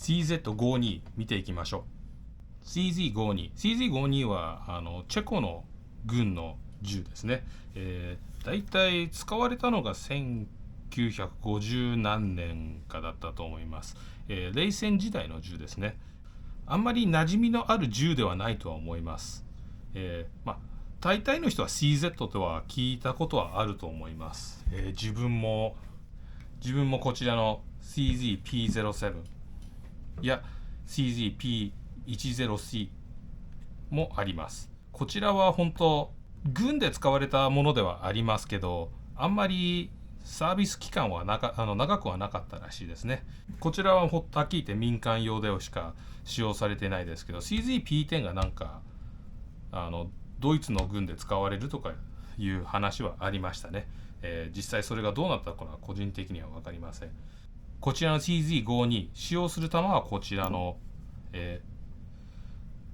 CZ52 見ていきましょう。CZ52。CZ52 はチェコの軍の銃ですね。だいたい使われたのが1950何年かだったと思います。冷戦時代の銃ですね。あんまり馴染みのある銃ではないとは思います。大体の人は CZ とは聞いたことはあると思います。自分もこちらの CZP07 や CZP10C もあります。こちらは本当軍で使われたものではありますけど、あんまりサービス期間は長くはなかったらしいですね。こちらははっきり言って民間用でしか使用されてないですけど、 CZP10 がなんかドイツの軍で使われるとかいう話はありましたね。実際それがどうなったかは個人的には分かりません。こちらの CZ52 使用する弾はこちらの、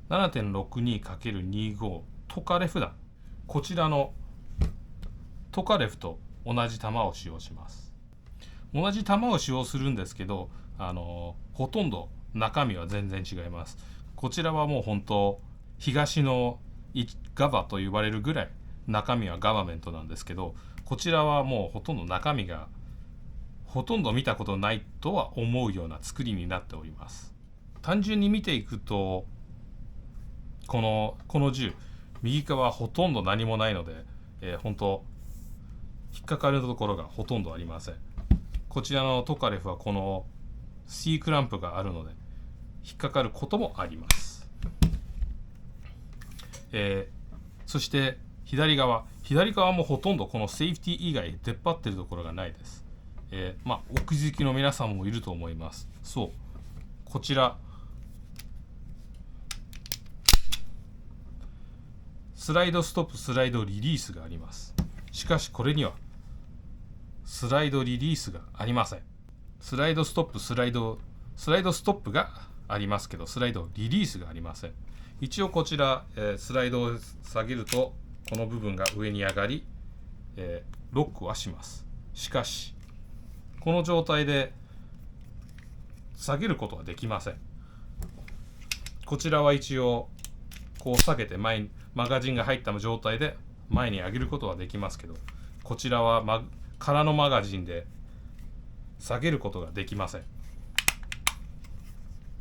7.62×25 トカレフ弾、こちらのトカレフと同じ弾を使用します。同じ弾を使用するんですけど、ほとんど中身は全然違います。こちらはもう本当東のガバと呼ばれるぐらい中身はガバメントなんですけど、こちらはもうほとんど中身がほとんど見たことないとは思うような作りになっております。単純に見ていくとこの銃、右側ほとんど何もないので、本当引っかかるところがほとんどありません。こちらのトカレフはこの C クランプがあるので引っかかることもあります。そして左側もほとんどこのセーフティー以外出っ張ってるところがないです。お気づきの皆さんもいると思います。そう、こちらスライドストップ、スライドリリースがあります。しかしこれにはスライドリリースがありません。スライドストップ、スライドストップがありますけど、スライドリリースがありません。一応こちら、スライドを下げるとこの部分が上に上がり、ロックはします。しかしこの状態で下げることはできません。こちらは一応こう下げてマガジンが入った状態で前に上げることはできますけど、こちらは空のマガジンで下げることができません。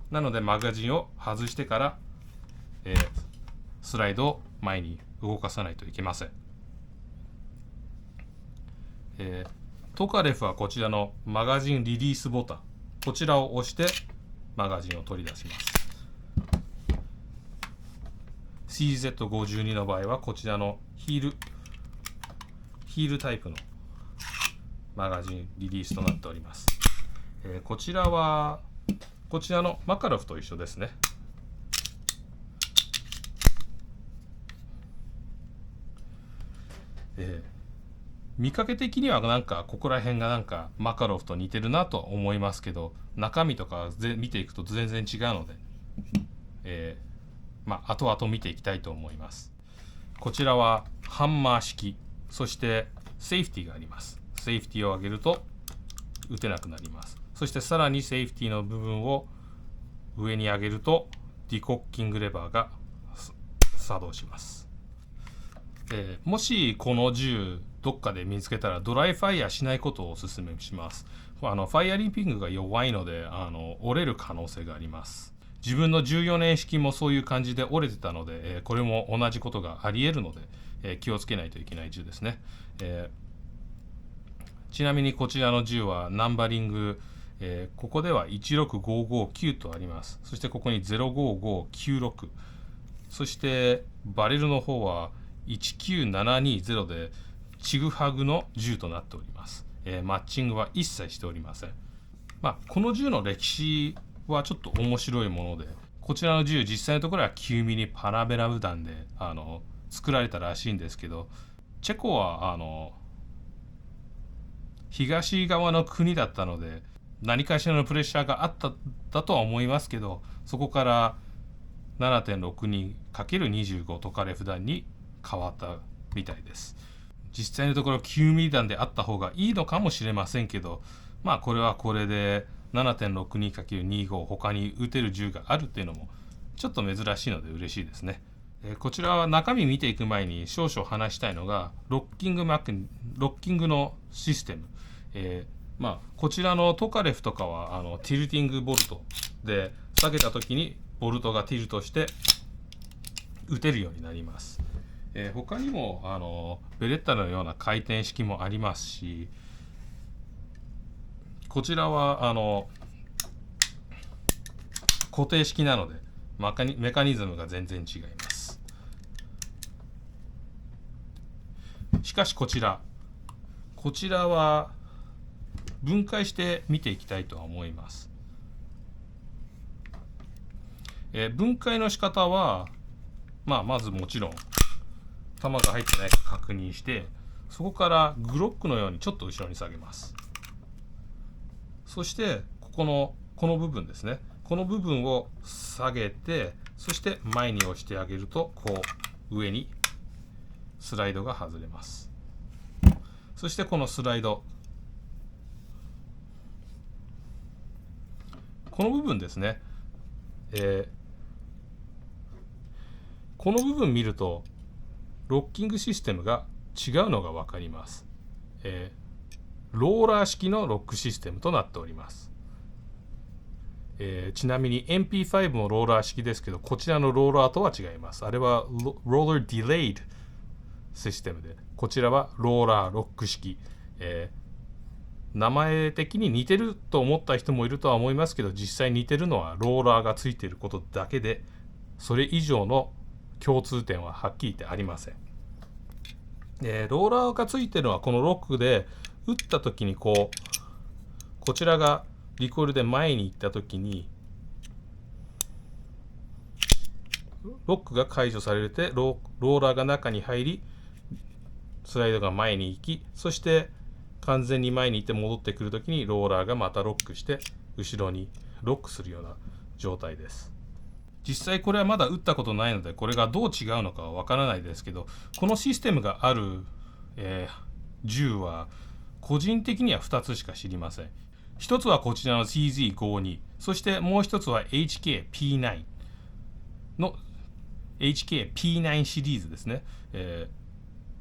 なのでマガジンを外してから、スライドを前に動かさないといけません。トカレフはこちらのマガジンリリースボタン、こちらを押してマガジンを取り出します。CZ52 の場合はこちらのヒールタイプのマガジンリリースとなっております。こちらはこちらのマカロフと一緒ですね。見かけ的にはなんかここら辺がなんかマカロフと似てるなとは思いますけど、中身とか見ていくと全然違うので、後々見ていきたいと思います。こちらはハンマー式、そしてセーフティーがあります。セーフティーを上げると撃てなくなります。そしてさらにセーフティーの部分を上に上げるとディコッキングレバーが作動します。もしこの銃どっかで見つけたらドライファイヤーしないことをお勧めします。ファイアリンピングが弱いので折れる可能性があります。自分の14年式もそういう感じで折れてたので、これも同じことがあり得るので、気をつけないといけない銃ですね。ちなみにこちらの銃はナンバリング、ここでは16559とあります。そしてここに05596、そしてバレルの方は19720でチグハグの銃となっております。マッチングは一切しておりません。この銃の歴史はちょっと面白いもので、こちらの銃実際のところは 9mm パラベラム弾で作られたらしいんですけど、チェコは東側の国だったので何かしらのプレッシャーがあったとは思いますけど、そこから 7.62×25 トカレフ弾に変わったみたいです。実際のところ9ミリ弾であった方がいいのかもしれませんけど、これはこれで 7.62×25 他に撃てる銃があるっていうのもちょっと珍しいので嬉しいですね。こちらは中身見ていく前に少々話したいのがロッキングのシステム。こちらのトカレフとかはティルティングボルトで下げた時にボルトがティルトして撃てるようになります。他にもベレッタのような回転式もありますし、こちらは固定式なのでメカニズムが全然違います。しかしこちらは分解して見ていきたいと思います。分解の仕方は、まずもちろん弾が入ってないか確認して、そこからグロックのようにちょっと後ろに下げます。そしてこの部分ですね、この部分を下げて、そして前に押してあげるとこう上にスライドが外れます。そしてこのスライド、この部分ですね、この部分見るとロッキングシステムが違うのが分かります。ローラー式のロックシステムとなっております。ちなみに MP5 もローラー式ですけど、こちらのローラーとは違います。あれはローラーディレイドシステムで、こちらはローラーロック式。名前的に似てると思った人もいるとは思いますけど、実際似てるのはローラーがついていることだけで、それ以上の共通点ははっきり言ってありません。ローラーがついているのはこのロックで打った時にこちらがリコイルで前に行った時にロックが解除されてローラーが中に入り、スライドが前に行き、そして完全に前に行って戻ってくる時にローラーがまたロックして後ろにロックするような状態です。実際これはまだ打ったことないのでこれがどう違うのかはわからないですけど、このシステムがある、銃は個人的には2つしか知りません。一つはこちらの CZ52、 そしてもう一つは HK-P9 の HK-P9 シリーズですね。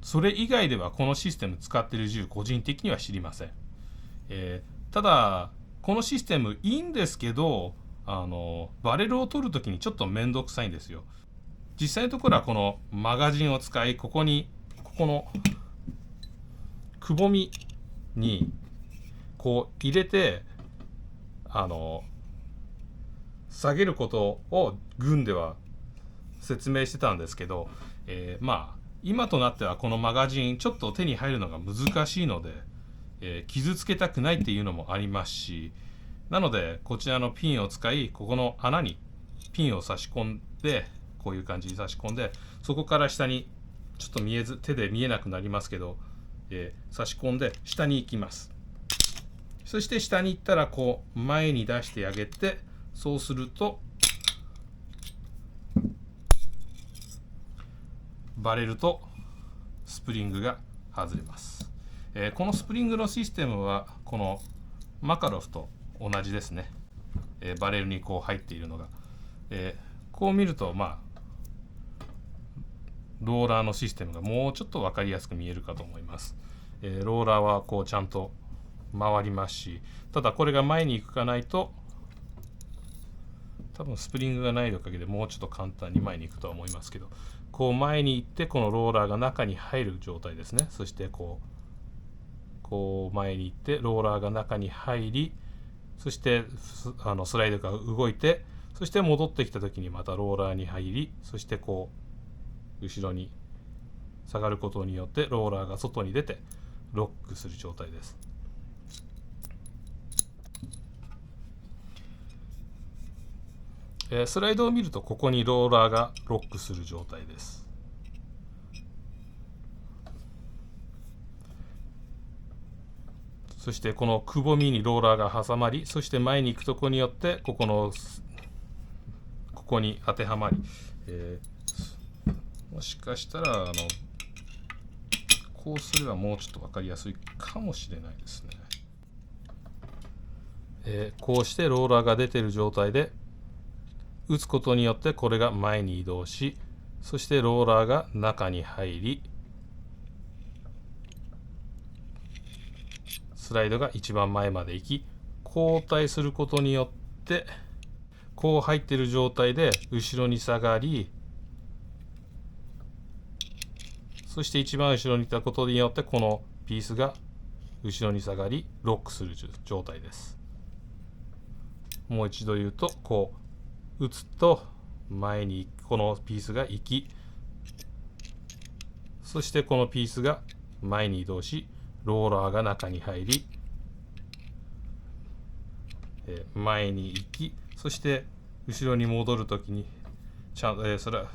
それ以外ではこのシステム使っている銃個人的には知りません。ただこのシステムいいんですけど、バレルを取るときにちょっと面倒くさいんですよ。実際のところはこのマガジンを使い、ここのくぼみにこう入れて下げることを軍では説明してたんですけど、今となってはこのマガジンちょっと手に入るのが難しいので、傷つけたくないっていうのもありますし、なのでこちらのピンを使い、ここの穴にピンを差し込んで、こういう感じに差し込んで、そこから下にちょっと手で見えなくなりますけど、差し込んで下に行きます。そして下に行ったらこう前に出してあげて、そうするとバレルとスプリングが外れます。このスプリングのシステムはこのマカロフと同じですね。バレルにこう入っているのが、こう見るとローラーのシステムがもうちょっと分かりやすく見えるかと思います。ローラーはこうちゃんと回りますし、ただこれが前に行くかないと、多分スプリングがないおかげでもうちょっと簡単に前に行くとは思いますけど、こう前に行ってこのローラーが中に入る状態ですね。そしてこう前に行ってローラーが中に入り、そしてスライドが動いて、そして戻ってきた時にまたローラーに入り、そしてこう後ろに下がることによってローラーが外に出てロックする状態です。スライドを見るとここにローラーがロックする状態です。そしてこのくぼみにローラーが挟まり、そして前に行くところによってここに当てはまり、もしかしたらこうすればもうちょっと分かりやすいかもしれないですね。こうしてローラーが出ている状態で打つことによってこれが前に移動し、そしてローラーが中に入り、スライドが一番前まで行き、交代することによってこう入っている状態で後ろに下がり、そして一番後ろにいたことによってこのピースが後ろに下がりロックする状態です。もう一度言うと、こう打つと前にこのピースが行き、そしてこのピースが前に移動し、ローラーが中に入り、前に行き、そして後ろに戻るときにちゃん、それは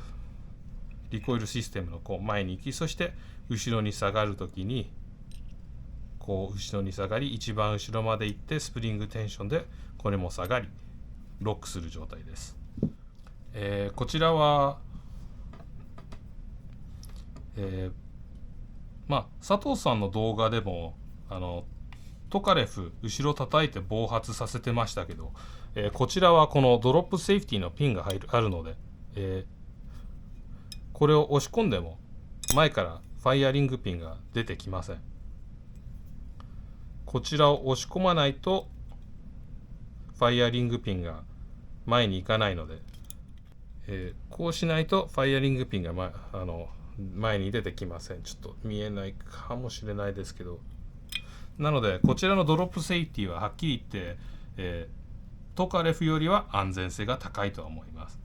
リコイルシステムのこう前に行き、そして後ろに下がるときにこう後ろに下がり、一番後ろまで行ってスプリングテンションでこれも下がりロックする状態です。こちらは、佐藤さんの動画でもトカレフ後ろ叩いて暴発させてましたけど、こちらはこのドロップセーフティーのピンがあるので、これを押し込んでも前からファイアリングピンが出てきません。こちらを押し込まないとファイアリングピンが前に行かないので、こうしないとファイアリングピンが前に出てきません。ちょっと見えないかもしれないですけど、なのでこちらのドロップセーフティーははっきり言って、トカレフよりは安全性が高いとは思います。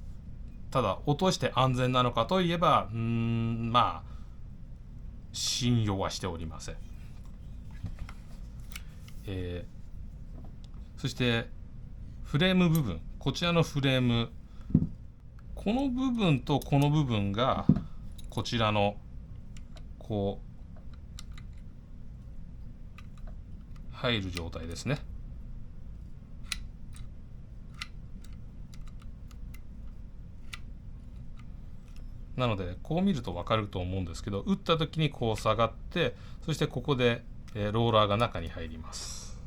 ただ落として安全なのかといえば、信用はしておりません。そしてフレーム部分、こちらのフレーム、この部分とこの部分がこちらのこう入る状態ですね。なのでこう見ると分かると思うんですけど、打った時にこう下がって、そしてここでローラーが中に入ります。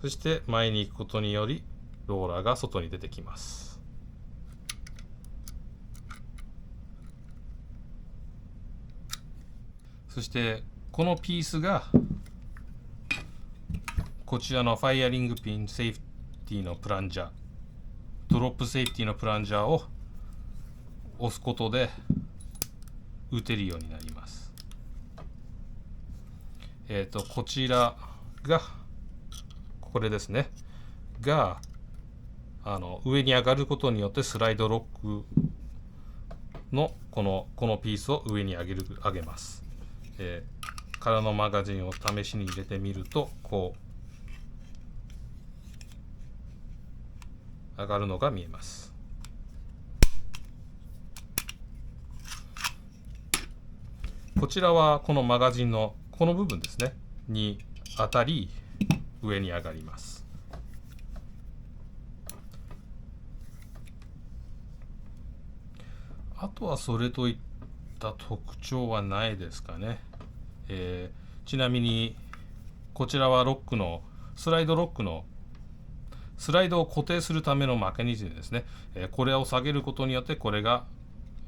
そして前に行くことによりローラーが外に出てきます。そしてこのピースがこちらのファイアリングピンセーフティーのプランジャー、ドロップセーフティーのプランジャーを押すことで打てるようになります。こちらがこれですねが上に上がることによってスライドロックのこのピースを上に上げます。空のマガジンを試しに入れてみるとこう上がるのが見えます。こちらはこのマガジンのこの部分ですねに当たり上に上がります。あとはそれといった特徴はないですかね。ちなみにこちらはロックのスライドロックのスライドを固定するためのメカニズムですね。これを下げることによってこれが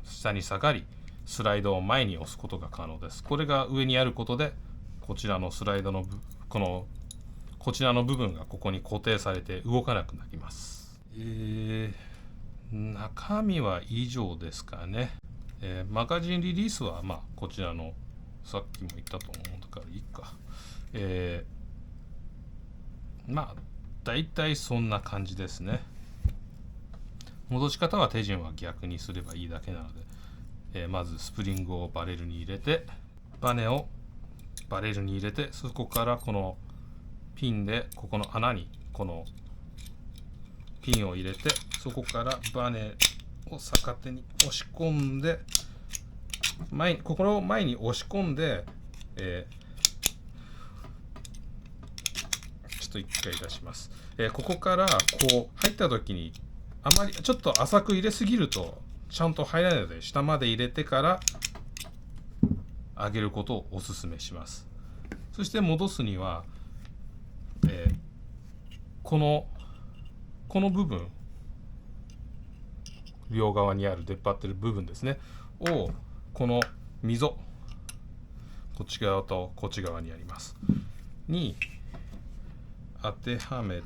下に下がりスライドを前に押すことが可能です。これが上にあることでこちらのスライドのこちらの部分がここに固定されて動かなくなります。中身は以上ですかね。マガジンリリースはこちらのさっきも言ったと思うからいいか。だいたいそんな感じですね。戻し方は手順は逆にすればいいだけなので、まずスプリングをバレルに入れて、バネをバレルに入れて、そこからこのピンでここの穴にこのピンを入れて、そこからバネを逆手に押し込んで、ここを前に押し込んで、ちょっと一回出します。ここからこう入った時にあまりちょっと浅く入れすぎるとちゃんと入らないので、下まで入れてから上げることをおすすめします。そして戻すには、この部分、両側にある出っ張ってる部分ですねを、この溝、こっち側とこっち側にありますに当てはめて、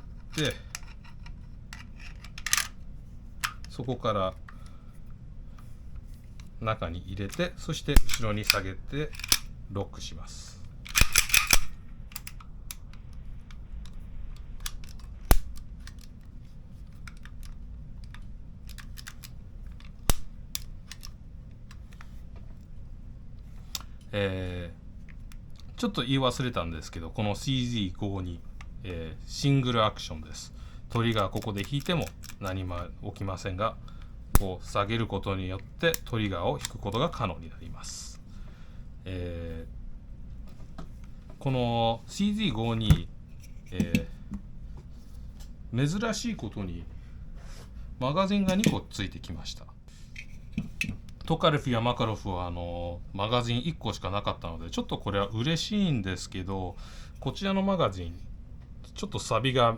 そこから中に入れて、そして後ろに下げてロックします。ちょっと言い忘れたんですけど、この CZ52、シングルアクションです。トリガーここで引いても何も起きませんが、こう下げることによってトリガーを引くことが可能になります。この CZ52、珍しいことにマガジンが2個ついてきました。トカレフやマカロフはマガジン1個しかなかったので、ちょっとこれは嬉しいんですけど、こちらのマガジンちょっとサビが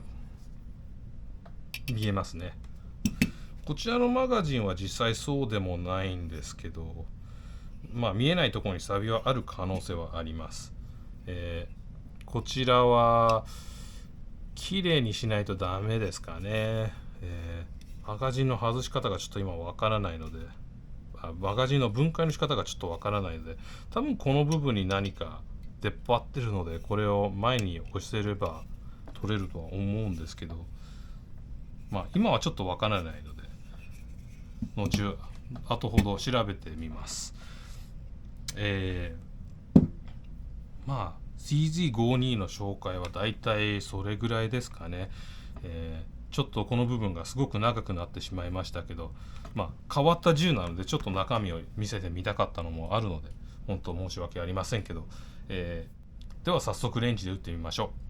見えますね。こちらのマガジンは実際そうでもないんですけど、まあ見えないところにサビはある可能性はあります。こちらは綺麗にしないとダメですかね。マガジンの外し方がちょっと今わからないので、マガジンの分解の仕方がちょっとわからないので、多分この部分に何か出っ張ってるので、これを前に押せれば取れるとは思うんですけど、まあ今はちょっとわからないので、後ほど調べてみます。まあ CZ52 の紹介はだいたいそれぐらいですかね。ちょっとこの部分がすごく長くなってしまいましたけど、まあ変わった銃なのでちょっと中身を見せてみたかったのもあるので、本当申し訳ありませんけど、では早速レンジで撃ってみましょう。